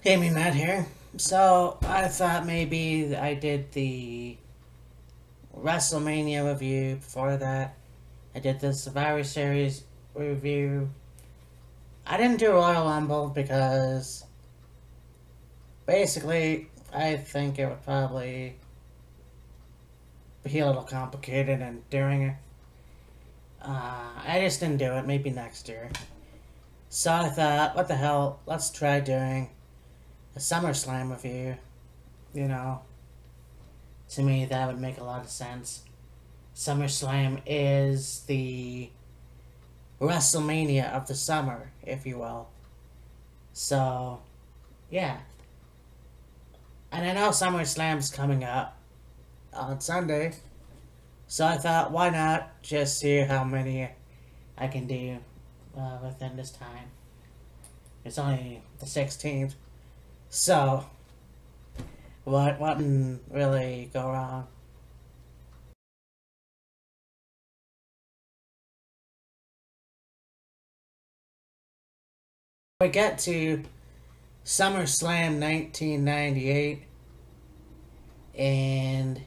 Gaming Matt here. So I thought maybe I did the WrestleMania review before that. I did the Survivor Series review. I didn't do Royal Rumble because basically I think it would probably be a little complicated and doing it. I just didn't do it. Maybe next year. So I thought, what the hell? Let's try doing a SummerSlam review. You know, to me that would make a lot of sense. SummerSlam is the WrestleMania of the summer, if you will. So, yeah. And I know SummerSlam's coming up on Sunday. So I thought, why not just see how many I can do within this time. It's only the 16th. So, what can really go wrong? We get to SummerSlam 1998, and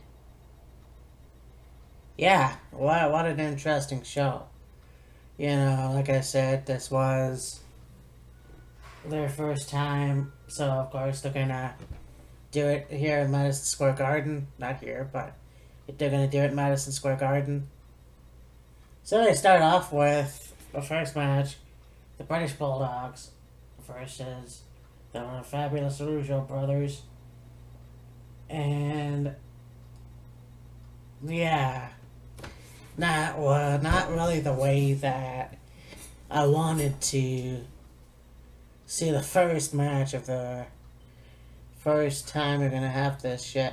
yeah, what an interesting show. You know, like I said, this was their first time, so of course they're gonna do it here in Madison Square Garden. Not here, but they're gonna do it in Madison Square Garden. So they start off with the first match, the British Bulldogs versus the Fabulous Rougeau Brothers. And yeah, not really the way that I wanted to see the first match of the first time we're gonna have this shit,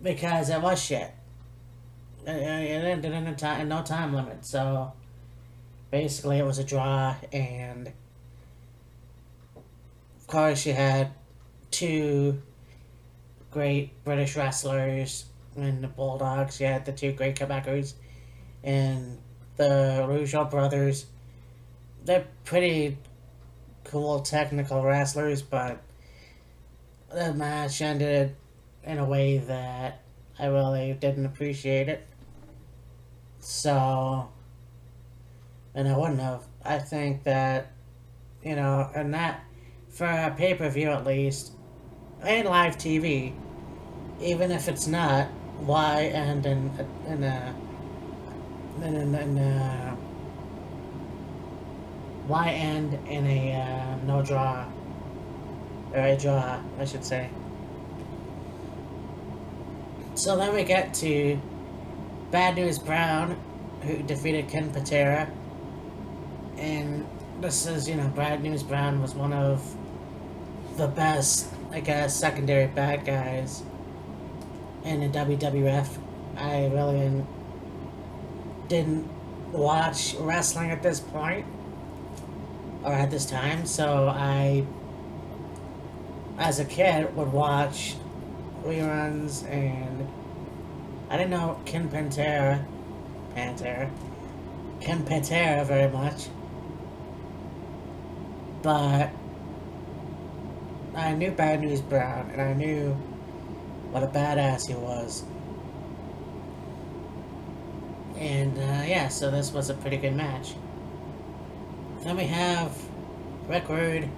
because it was shit. It ended in no time limit, so basically it was a draw, and of course you had two great British wrestlers in the Bulldogs. You had the two great Quebecers and the Rougeau brothers. They're pretty cool technical wrestlers, but the match ended in a way that I really didn't appreciate it. So, and I wouldn't have. I think that, you know, and that, for a pay-per-view at least, and live TV, even if it's not, why end in why end in a no draw, or a draw, I should say. So then we get to Bad News Brown, who defeated Ken Patera, and this is, you know, Bad News Brown was one of the best, I guess, secondary bad guys in the WWF. I really didn't watch wrestling at this point, or at this time, so I, as a kid, would watch reruns, and I didn't know Ken Patera very much, but I knew Bad News Brown, and I knew what a badass he was. And yeah, so this was a pretty good match. Then we have Rick Rude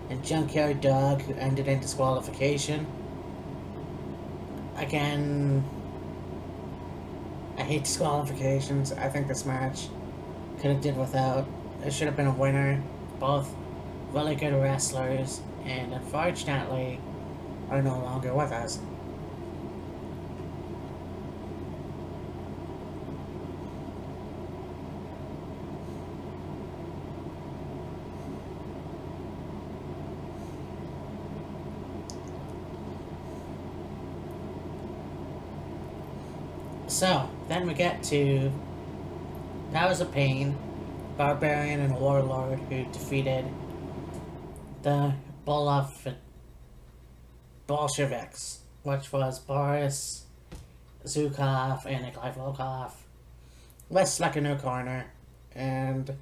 and Junkyard Dog, who ended in disqualification. Again, I hate disqualifications. I think this match could have did without. It should have been a winner. Both really good wrestlers, and unfortunately are no longer with us. So, then we get to Powers of Pain, Barbarian and Warlord, who defeated the Bolsheviks, which was Boris Zukov and Nikolai Volkov, with Slick in their corner, and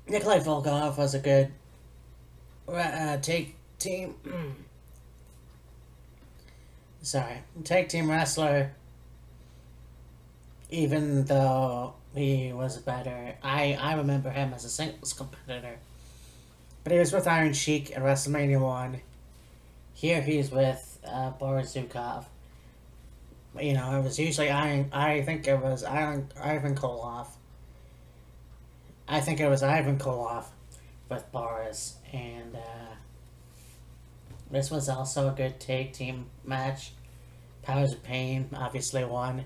Nikolai Volkov was a good take team. Sorry, tag team wrestler. Even though he was better, I remember him as a singles competitor. But he was with Iron Sheik at WrestleMania 1. Here he's with Boris Zukov. You know, it was usually I think it was Ivan Koloff. I think it was Ivan Koloff with Boris. And this was also a good tag team match. Powers of Pain obviously won.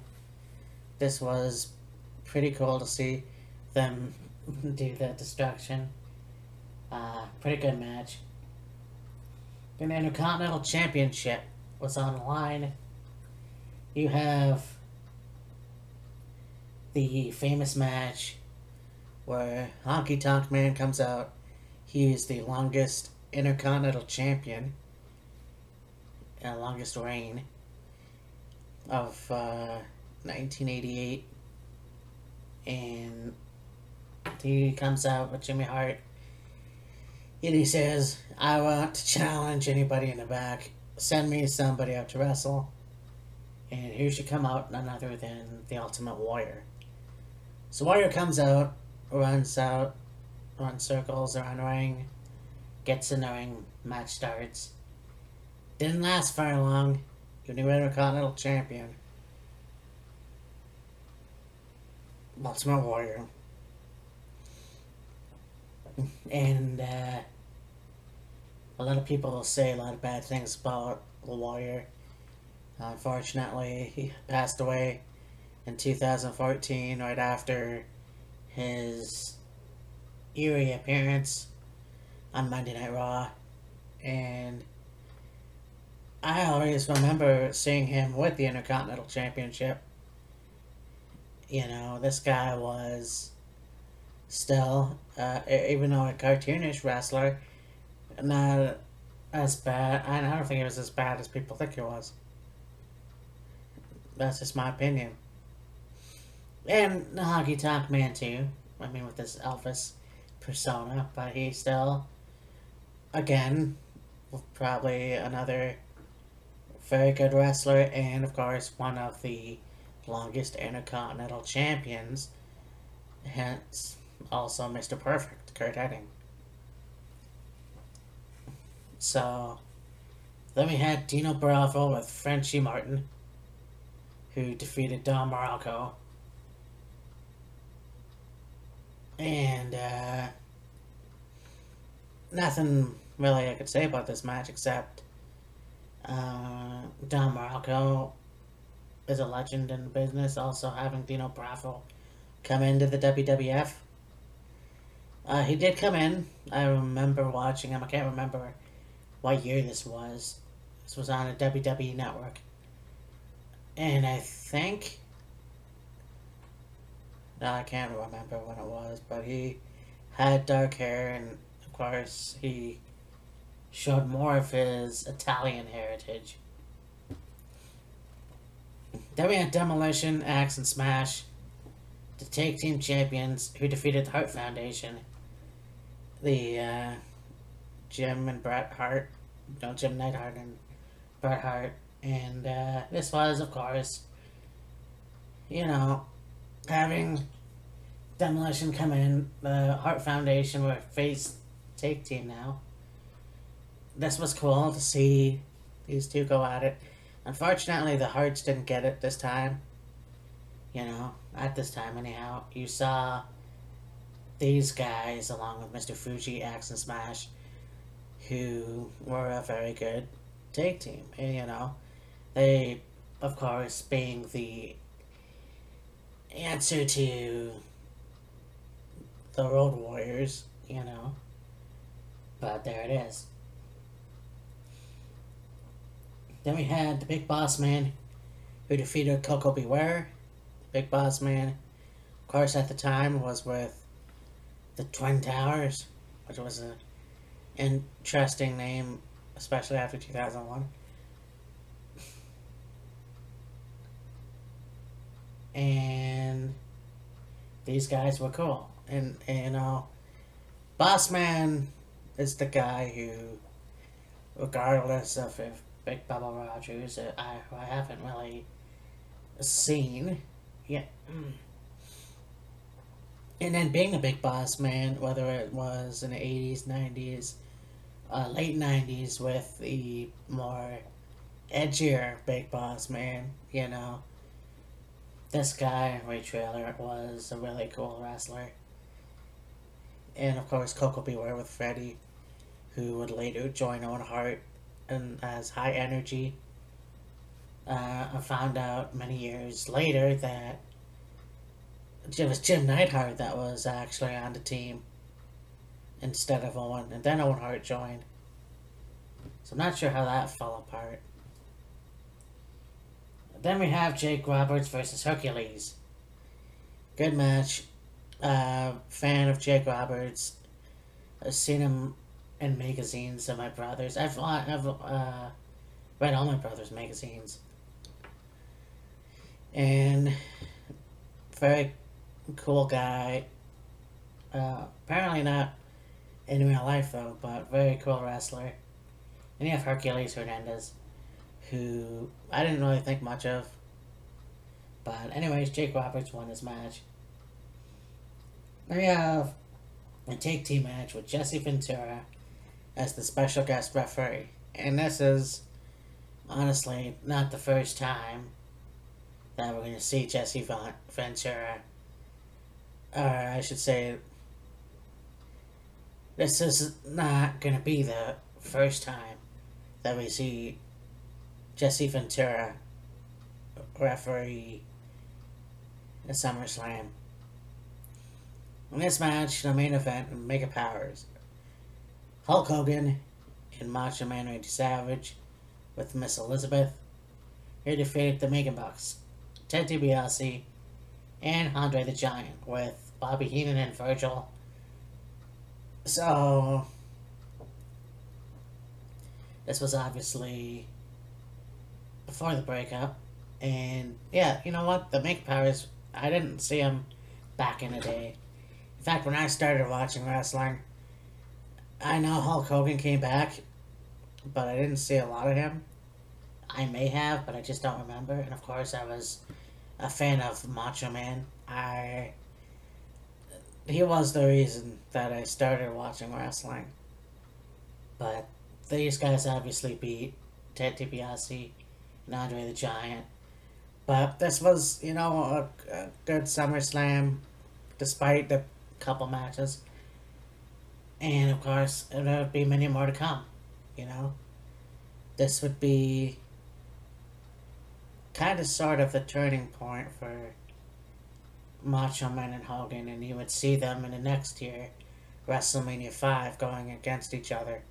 This was pretty cool to see them do the destruction. Pretty good match. The Intercontinental Championship was on the line. You have the famous match where Honky Tonk Man comes out. He is the longest Intercontinental Champion. Longest reign of 1988. And he comes out with Jimmy Hart. And he says, I want to challenge anybody in the back. Send me somebody out to wrestle. And who should come out? None other than the Ultimate Warrior. So Warrior comes out, runs circles around the ring, gets in the ring, match starts. Didn't last very long. Your new Intercontinental Champion, Ultimate Warrior. And a lot of people will say a lot of bad things about the Warrior. Unfortunately, he passed away in 2014, right after his eerie appearance on Monday Night Raw. And I always remember seeing him with the Intercontinental Championship. You know, this guy was still, even though a cartoonish wrestler, not as bad. I don't think he was as bad as people think he was. That's just my opinion. And the Honky Tonk Man too. I mean, with this Elvis persona, but he's still, again, probably another very good wrestler, and of course one of the longest Intercontinental Champions. Hence, also Mr. Perfect, Kurt Hennig. So, then we had Dino Bravo with Frenchie Martin, who defeated Don Morocco. And, nothing really I could say about this match except Don Morocco is a legend in the business. Also having Dino Bravo come into the WWF. He did come in. I remember watching him. I can't remember what year this was. This was on a WWE network. And I think, I can't remember when it was, but he had dark hair, and of course he showed more of his Italian heritage. Then we had Demolition, Axe, and Smash, the tag team champions, who defeated the Hart Foundation. The Jim and Bret Hart, Jim Neidhart and Bret Hart. And this was, of course, you know, having Demolition come in, the Hart Foundation were face tag team now. This was cool to see these two go at it. Unfortunately, the Harts didn't get it this time. You know, at this time anyhow. You saw these guys, along with Mr. Fuji, Axe, and Smash, who were a very good tag team. And, you know, they, of course, being the answer to the Road Warriors, you know. But there it is. Then we had the Big Boss Man, who defeated Coco Beware. Big Boss Man, of course, at the time was with the Twin Towers, which was an interesting name, especially after 2001. And these guys were cool. And you know, Boss Man is the guy who, regardless of if Big Bubba Rogers, I haven't really seen yet. And then being a big boss man, whether it was in the 80s, 90s, late 90s with the more edgier big boss man, you know, this guy, Ray Trailer, was a really cool wrestler. And of course, Coco Beware with Freddie, who would later join Owen Hart and as High Energy. I found out many years later that it was Jim Neidhart that was actually on the team instead of Owen, and then Owen Hart joined. So I'm not sure how that fell apart. Then we have Jake Roberts versus Hercules. Good match. Fan of Jake Roberts. I've seen him in magazines of my brothers. I've read all my brother's magazines. And very cool guy. Apparently not in real life though, but very cool wrestler. And you have Hercules Hernandez, who I didn't really think much of. But anyways, Jake Roberts won his match. We have a tag team match with Jesse Ventura as the special guest referee. And this is honestly not the first time that we're going to see Jesse Ventura. Or I should say, this is not going to be the first time that we see Jesse Ventura referee at SummerSlam. In this match, the main event, Mega Powers, Hulk Hogan and Macho Man Randy Savage with Miss Elizabeth. Here defeated the Mega Bucks, Ted DiBiase, and Andre the Giant with Bobby Heenan and Virgil. So, this was obviously before the breakup. And yeah, you know what? The Mega Powers, I didn't see them back in the day. In fact, when I started watching wrestling, I know Hulk Hogan came back, but I didn't see a lot of him. I may have, but I just don't remember. And of course, I was a fan of Macho Man. He was the reason that I started watching wrestling. But these guys obviously beat Ted DiBiase and Andre the Giant. But this was, you know, a good SummerSlam, despite the couple matches. And of course, there would be many more to come, you know. This would be kind of sort of the turning point for Macho Man and Hogan, and you would see them in the next year, WrestleMania 5, going against each other.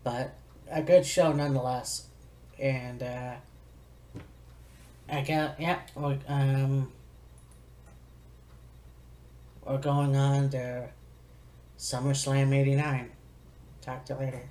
But a good show nonetheless. And I got, yeah, we're going on to SummerSlam '89. Talk to you later.